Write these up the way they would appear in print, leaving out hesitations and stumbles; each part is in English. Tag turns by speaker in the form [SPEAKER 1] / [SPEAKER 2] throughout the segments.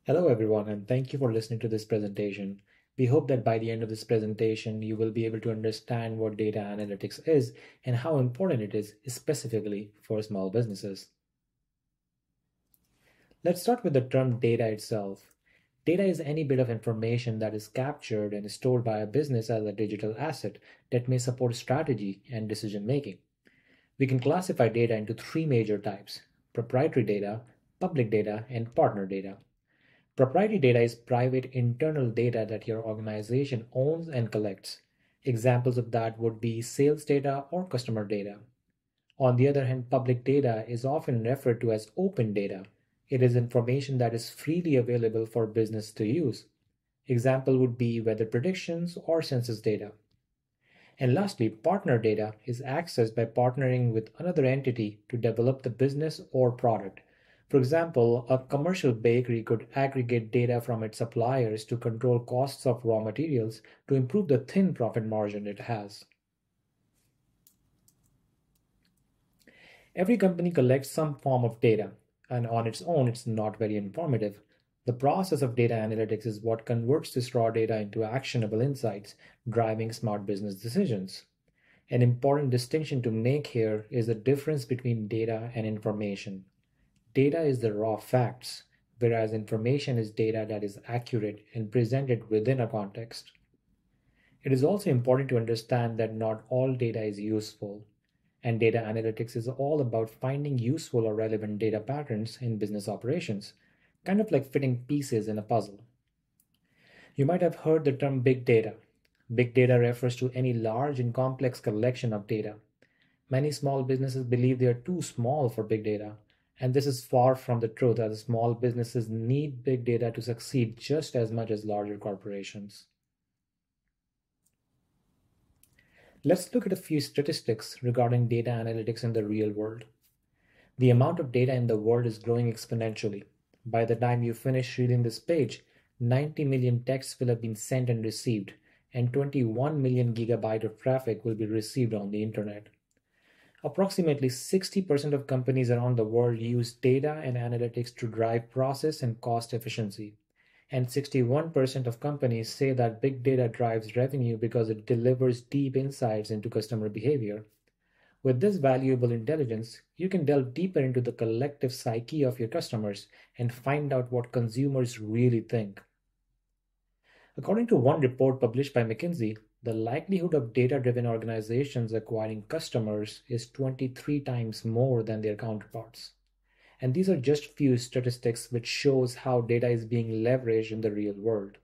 [SPEAKER 1] Hello everyone, and thank you for listening to this presentation. We hope that by the end of this presentation, you will be able to understand what data analytics is and how important it is specifically for small businesses. Let's start with the term data itself. Data is any bit of information that is captured and stored by a business as a digital asset that may support strategy and decision making. We can classify data into three major types: proprietary data, public data, and partner data. Proprietary data is private internal data that your organization owns and collects. Examples of that would be sales data or customer data. On the other hand, public data is often referred to as open data. It is information that is freely available for business to use. Example would be weather predictions or census data. And lastly, partner data is accessed by partnering with another entity to develop the business or product. For example, a commercial bakery could aggregate data from its suppliers to control costs of raw materials to improve the thin profit margin it has. Every company collects some form of data, and on its own, it's not very informative. The process of data analytics is what converts this raw data into actionable insights, driving smart business decisions. An important distinction to make here is the difference between data and information. Data is the raw facts, whereas information is data that is accurate and presented within a context. It is also important to understand that not all data is useful, and data analytics is all about finding useful or relevant data patterns in business operations, kind of like fitting pieces in a puzzle. You might have heard the term big data. Big data refers to any large and complex collection of data. Many small businesses believe they are too small for big data, and this is far from the truth, as small businesses need big data to succeed just as much as larger corporations. Let's look at a few statistics regarding data analytics in the real world. The amount of data in the world is growing exponentially. By the time you finish reading this page, 90 million texts will have been sent and received, and 21 million gigabyte of traffic will be received on the internet. Approximately 60% of companies around the world use data and analytics to drive process and cost efficiency. And 61% of companies say that big data drives revenue because it delivers deep insights into customer behavior. With this valuable intelligence, you can delve deeper into the collective psyche of your customers and find out what consumers really think. According to one report published by McKinsey, the likelihood of data-driven organizations acquiring customers is 23 times more than their counterparts. And these are just few statistics which shows how data is being leveraged in the real world.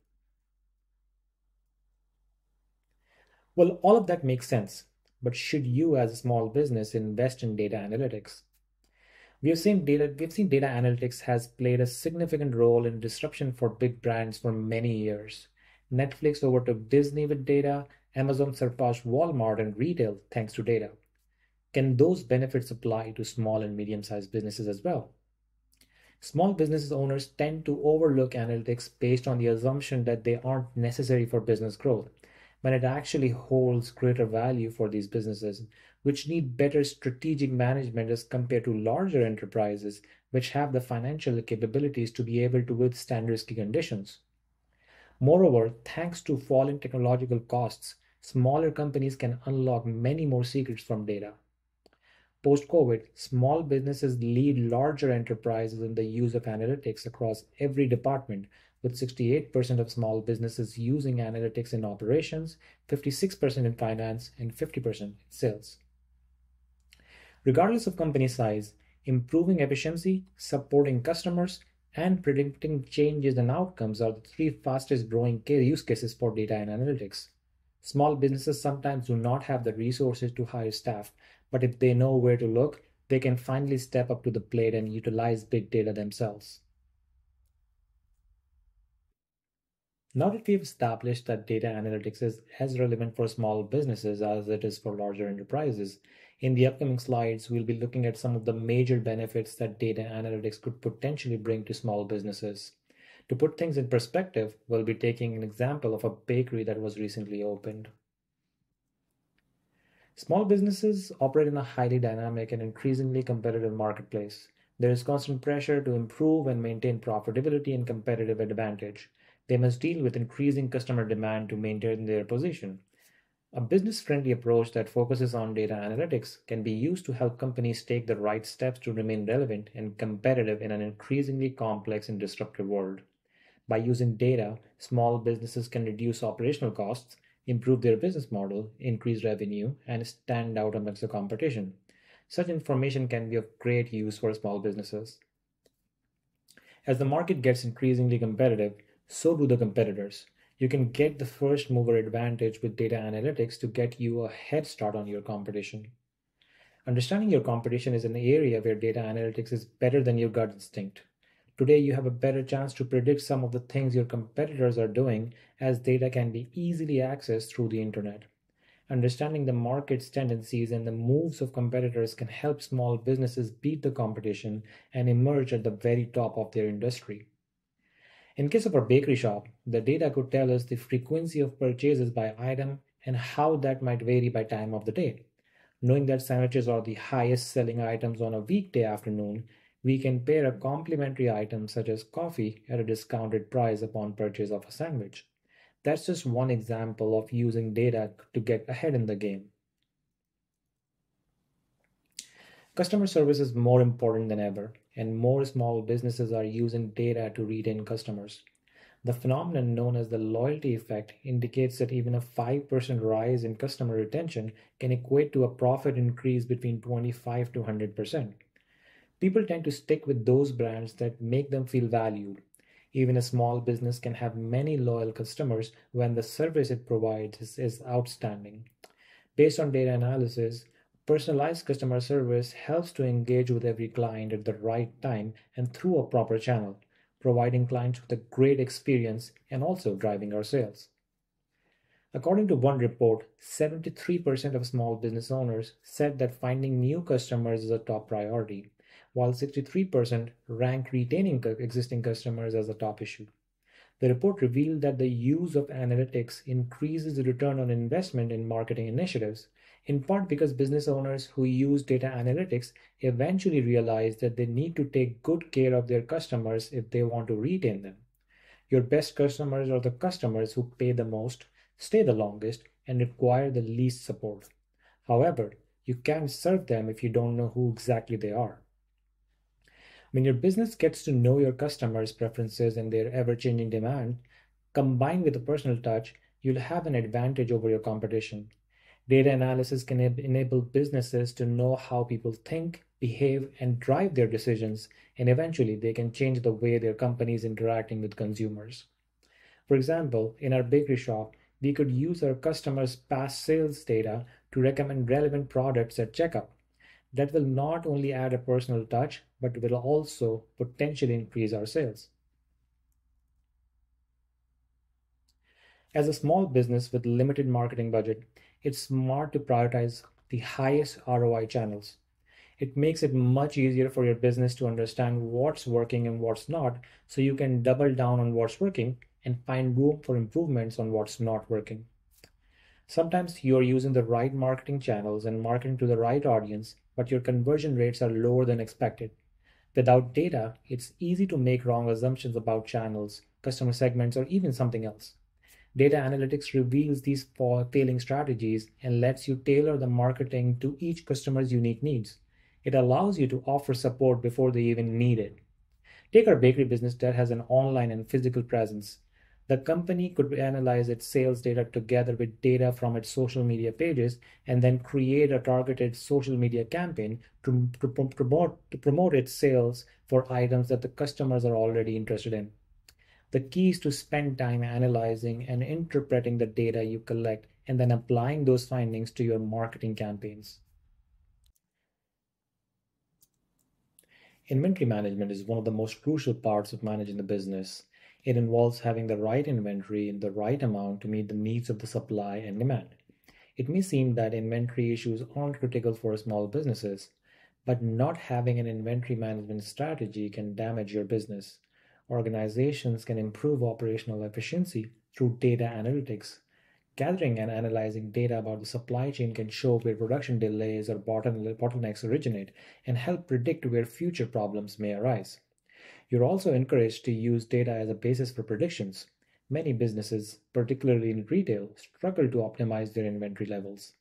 [SPEAKER 1] Well, all of that makes sense, but should you as a small business invest in data analytics? We've seen data analytics has played a significant role in disruption for big brands for many years. Netflix overtook Disney with data, Amazon surpassed Walmart in retail thanks to data. Can those benefits apply to small and medium-sized businesses as well? Small business owners tend to overlook analytics based on the assumption that they aren't necessary for business growth, when it actually holds greater value for these businesses, which need better strategic management as compared to larger enterprises, which have the financial capabilities to be able to withstand risky conditions. Moreover, thanks to falling technological costs, smaller companies can unlock many more secrets from data. Post-COVID, small businesses lead larger enterprises in the use of analytics across every department, with 68% of small businesses using analytics in operations, 56% in finance, and 50% in sales. Regardless of company size, improving efficiency, supporting customers, and predicting changes and outcomes are the three fastest growing use cases for data and analytics. Small businesses sometimes do not have the resources to hire staff, but if they know where to look, they can finally step up to the plate and utilize big data themselves. Now that we've established that data analytics is as relevant for small businesses as it is for larger enterprises, in the upcoming slides, we'll be looking at some of the major benefits that data analytics could potentially bring to small businesses. To put things in perspective, we'll be taking an example of a bakery that was recently opened. Small businesses operate in a highly dynamic and increasingly competitive marketplace. There is constant pressure to improve and maintain profitability and competitive advantage. They must deal with increasing customer demand to maintain their position. A business friendly approach that focuses on data analytics can be used to help companies take the right steps to remain relevant and competitive in an increasingly complex and disruptive world. By using data, small businesses can reduce operational costs, improve their business model, increase revenue, and stand out amongst the competition. Such information can be of great use for small businesses. As the market gets increasingly competitive, so do the competitors. You can get the first mover advantage with data analytics to get you a head start on your competition. Understanding your competition is an area where data analytics is better than your gut instinct. Today, you have a better chance to predict some of the things your competitors are doing, as data can be easily accessed through the internet. Understanding the market's tendencies and the moves of competitors can help small businesses beat the competition and emerge at the very top of their industry. In case of our bakery shop, the data could tell us the frequency of purchases by item and how that might vary by time of the day. Knowing that sandwiches are the highest selling items on a weekday afternoon, we can pair a complementary item such as coffee at a discounted price upon purchase of a sandwich. That's just one example of using data to get ahead in the game. Customer service is more important than ever, and more small businesses are using data to retain customers. The phenomenon known as the loyalty effect indicates that even a 5% rise in customer retention can equate to a profit increase between 25 to 100%. People tend to stick with those brands that make them feel valued. Even a small business can have many loyal customers when the service it provides is outstanding. Based on data analysis, personalized customer service helps to engage with every client at the right time and through a proper channel, providing clients with a great experience and also driving our sales. According to one report, 73% of small business owners said that finding new customers is a top priority, while 63% rank retaining existing customers as a top issue. The report revealed that the use of analytics increases the return on investment in marketing initiatives, in part because business owners who use data analytics eventually realize that they need to take good care of their customers if they want to retain them. Your best customers are the customers who pay the most, stay the longest, and require the least support. However, you can't serve them if you don't know who exactly they are. When your business gets to know your customers' preferences and their ever changing demand, combined with a personal touch, you'll have an advantage over your competition. Data analysis can enable businesses to know how people think, behave, and drive their decisions, and eventually they can change the way their company is interacting with consumers. For example, in our bakery shop, we could use our customers' past sales data to recommend relevant products at checkout. That will not only add a personal touch, but will also potentially increase our sales. As a small business with limited marketing budget, it's smart to prioritize the highest ROI channels. It makes it much easier for your business to understand what's working and what's not, so you can double down on what's working and find room for improvements on what's not working. Sometimes you're using the right marketing channels and marketing to the right audience, but your conversion rates are lower than expected. Without data, it's easy to make wrong assumptions about channels, customer segments, or even something else. Data analytics reveals these failing strategies and lets you tailor the marketing to each customer's unique needs. It allows you to offer support before they even need it. Take our bakery business that has an online and physical presence. The company could analyze its sales data together with data from its social media pages and then create a targeted social media campaign to promote its sales for items that the customers are already interested in. The key is to spend time analyzing and interpreting the data you collect and then applying those findings to your marketing campaigns. Inventory management is one of the most crucial parts of managing the business. It involves having the right inventory in the right amount to meet the needs of the supply and demand. It may seem that inventory issues aren't critical for small businesses, but not having an inventory management strategy can damage your business. Organizations can improve operational efficiency through data analytics, Gathering and analyzing data about the supply chain can show where production delays or bottlenecks originate and help predict where future problems may arise. You're also encouraged to use data as a basis for predictions. Many businesses, particularly in retail, struggle to optimize their inventory levels.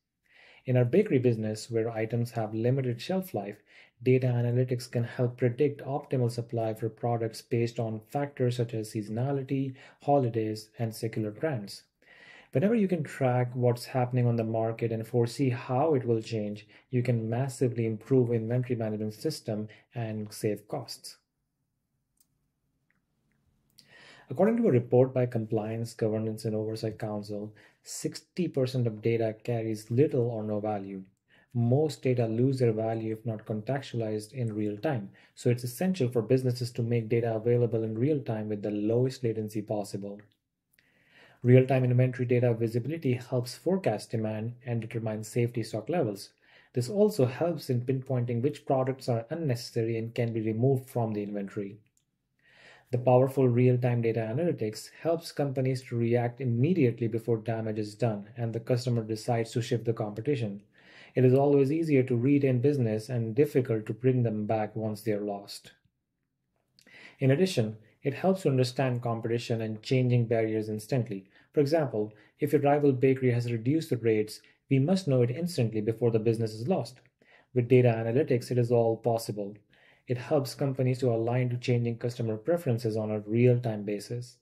[SPEAKER 1] In our bakery business, where items have limited shelf life, data analytics can help predict optimal supply for products based on factors such as seasonality, holidays, and secular trends. Whenever you can track what's happening on the market and foresee how it will change, you can massively improve inventory management system and save costs. According to a report by Compliance, Governance and Oversight Council, 60% of data carries little or no value. Most data lose their value if not contextualized in real time, so it's essential for businesses to make data available in real time with the lowest latency possible. Real-time inventory data visibility helps forecast demand and determine safety stock levels. This also helps in pinpointing which products are unnecessary and can be removed from the inventory. The powerful real-time data analytics helps companies to react immediately before damage is done and the customer decides to shift the competition. It is always easier to retain business and difficult to bring them back once they are lost. In addition, it helps to understand competition and changing barriers instantly. For example, if your rival bakery has reduced the rates, we must know it instantly before the business is lost. With data analytics, it is all possible. It helps companies to align to changing customer preferences on a real-time basis.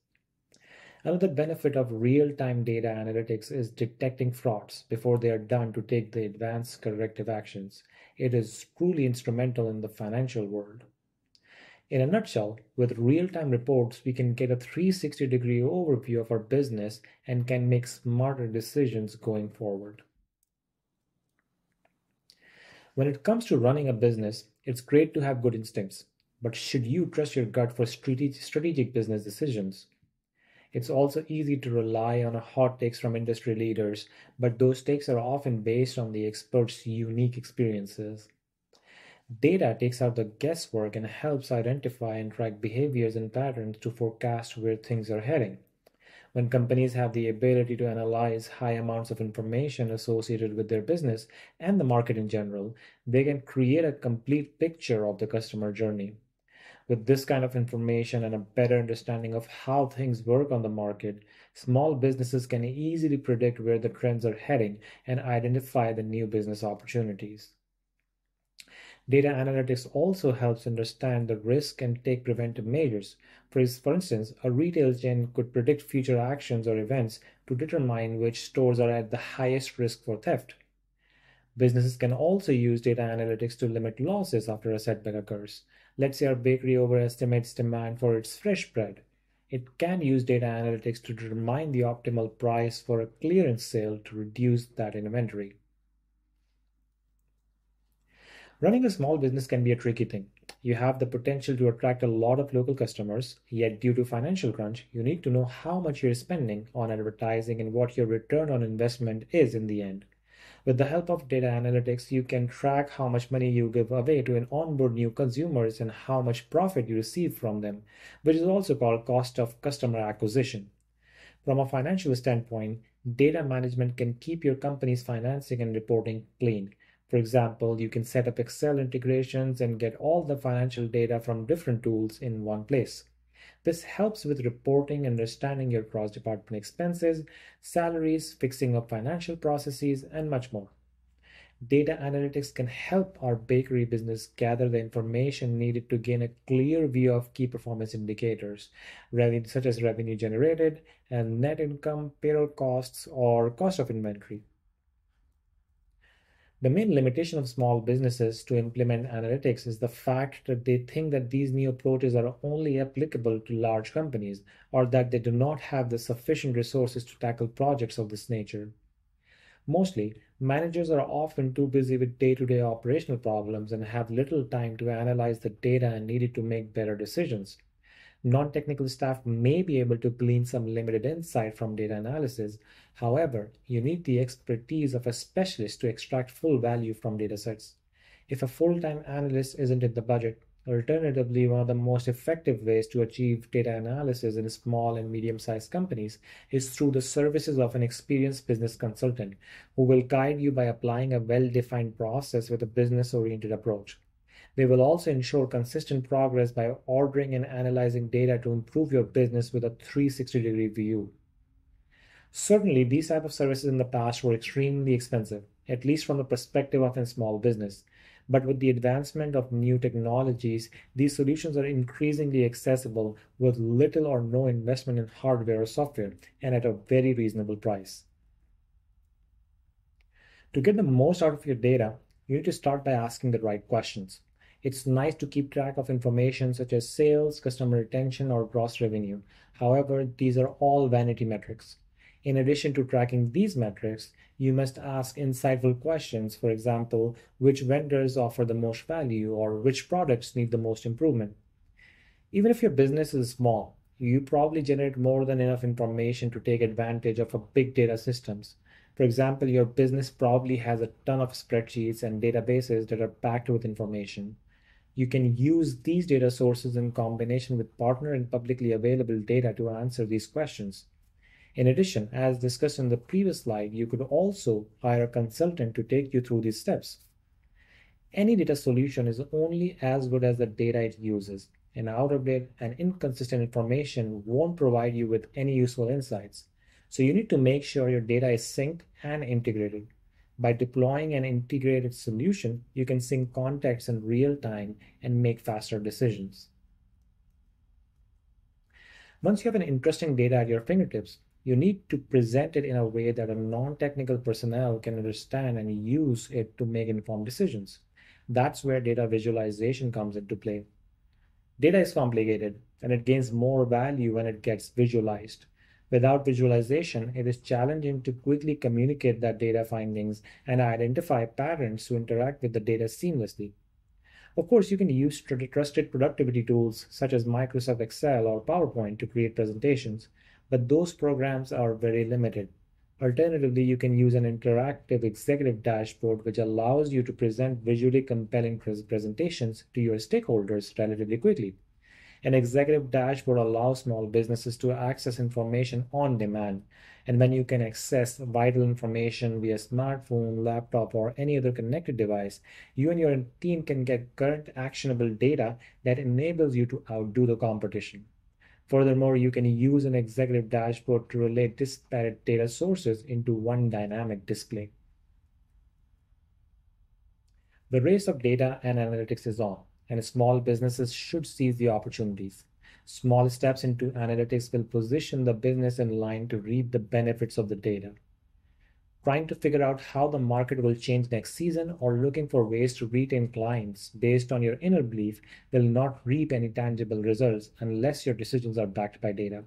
[SPEAKER 1] Another benefit of real-time data analytics is detecting frauds before they are done to take the advanced corrective actions. It is truly instrumental in the financial world. In a nutshell, with real-time reports, we can get a 360-degree overview of our business and can make smarter decisions going forward. When it comes to running a business, it's great to have good instincts, but should you trust your gut for strategic business decisions? It's also easy to rely on hot takes from industry leaders, but those takes are often based on the expert's unique experiences. Data takes out the guesswork and helps identify and track behaviors and patterns to forecast where things are heading. When companies have the ability to analyze high amounts of information associated with their business and the market in general, they can create a complete picture of the customer journey. With this kind of information and a better understanding of how things work on the market, small businesses can easily predict where the trends are heading and identify the new business opportunities. Data analytics also helps understand the risk and take preventive measures. For instance, a retail chain could predict future actions or events to determine which stores are at the highest risk for theft. Businesses can also use data analytics to limit losses after a setback occurs. Let's say our bakery overestimates demand for its fresh bread. It can use data analytics to determine the optimal price for a clearance sale to reduce that inventory. Running a small business can be a tricky thing. You have the potential to attract a lot of local customers, yet due to financial crunch, you need to know how much you're spending on advertising and what your return on investment is in the end. With the help of data analytics, you can track how much money you give away to onboard new consumers and how much profit you receive from them, which is also called cost of customer acquisition. From a financial standpoint, data management can keep your company's financing and reporting clean. For example, you can set up Excel integrations and get all the financial data from different tools in one place. This helps with reporting and understanding your cross-department expenses, salaries, fixing up financial processes, and much more. Data analytics can help our bakery business gather the information needed to gain a clear view of key performance indicators, such as revenue generated and net income, payroll costs, or cost of inventory. The main limitation of small businesses to implement analytics is the fact that they think that these new approaches are only applicable to large companies or that they do not have the sufficient resources to tackle projects of this nature. Mostly, managers are often too busy with day-to-day operational problems and have little time to analyze the data needed to make better decisions. Non-technical staff may be able to glean some limited insight from data analysis. However, you need the expertise of a specialist to extract full value from datasets. If a full-time analyst isn't in the budget, Alternatively, one of the most effective ways to achieve data analysis in small and medium-sized companies is through the services of an experienced business consultant who will guide you by applying a well-defined process with a business-oriented approach. They will also ensure consistent progress by ordering and analyzing data to improve your business with a 360-degree view. Certainly, these type of services in the past were extremely expensive, at least from the perspective of a small business. But with the advancement of new technologies, these solutions are increasingly accessible with little or no investment in hardware or software and at a very reasonable price. To get the most out of your data, you need to start by asking the right questions. It's nice to keep track of information such as sales, customer retention, or gross revenue. However, these are all vanity metrics. In addition to tracking these metrics, you must ask insightful questions. For example, which vendors offer the most value or which products need the most improvement. Even if your business is small, you probably generate more than enough information to take advantage of a big data systems. For example, your business probably has a ton of spreadsheets and databases that are packed with information. You can use these data sources in combination with partner and publicly available data to answer these questions. In addition, as discussed in the previous slide, you could also hire a consultant to take you through these steps. Any data solution is only as good as the data it uses, and out of date and inconsistent information won't provide you with any useful insights. So you need to make sure your data is synced and integrated. By deploying an integrated solution, you can sync context in real time and make faster decisions. Once you have an interesting data at your fingertips, you need to present it in a way that a non-technical personnel can understand and use it to make informed decisions. That's where data visualization comes into play. Data is complicated and it gains more value when it gets visualized. Without visualization, it is challenging to quickly communicate that data findings and identify patterns to interact with the data seamlessly. Of course, you can use trusted productivity tools such as Microsoft Excel or PowerPoint to create presentations, but those programs are very limited. Alternatively, you can use an interactive executive dashboard which allows you to present visually compelling presentations to your stakeholders relatively quickly. An executive dashboard allows small businesses to access information on demand. And when you can access vital information via smartphone, laptop, or any other connected device, you and your team can get current actionable data that enables you to outdo the competition. Furthermore, you can use an executive dashboard to relate disparate data sources into one dynamic display. The race of data and analytics is on, and small businesses should seize the opportunities. Small steps into analytics will position the business in line to reap the benefits of the data. Trying to figure out how the market will change next season or looking for ways to retain clients based on your inner belief will not reap any tangible results unless your decisions are backed by data.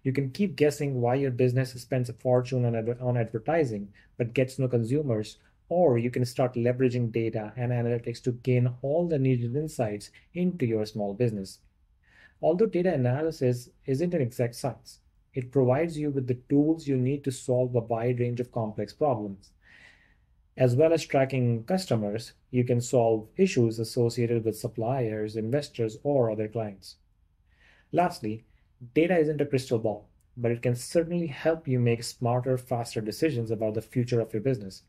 [SPEAKER 1] You can keep guessing why your business spends a fortune on advertising but gets no consumers, or you can start leveraging data and analytics to gain all the needed insights into your small business. Although data analysis isn't an exact science, it provides you with the tools you need to solve a wide range of complex problems. As well as tracking customers, you can solve issues associated with suppliers, investors, or other clients. Lastly, data isn't a crystal ball, but it can certainly help you make smarter, faster decisions about the future of your business.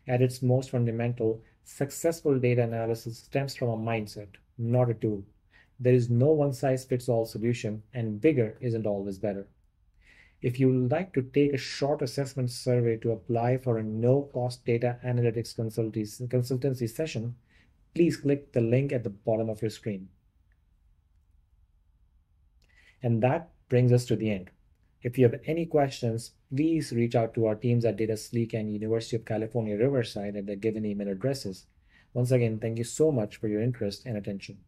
[SPEAKER 1] At its most fundamental, successful data analysis stems from a mindset, not a tool. There is no one size fits all solution, and bigger isn't always better. If you would like to take a short assessment survey to apply for a no cost data analytics consultancy session, please click the link at the bottom of your screen. And that brings us to the end. If you have any questions, please reach out to our teams at DataSleek and University of California, Riverside at the given email addresses. Once again, thank you so much for your interest and attention.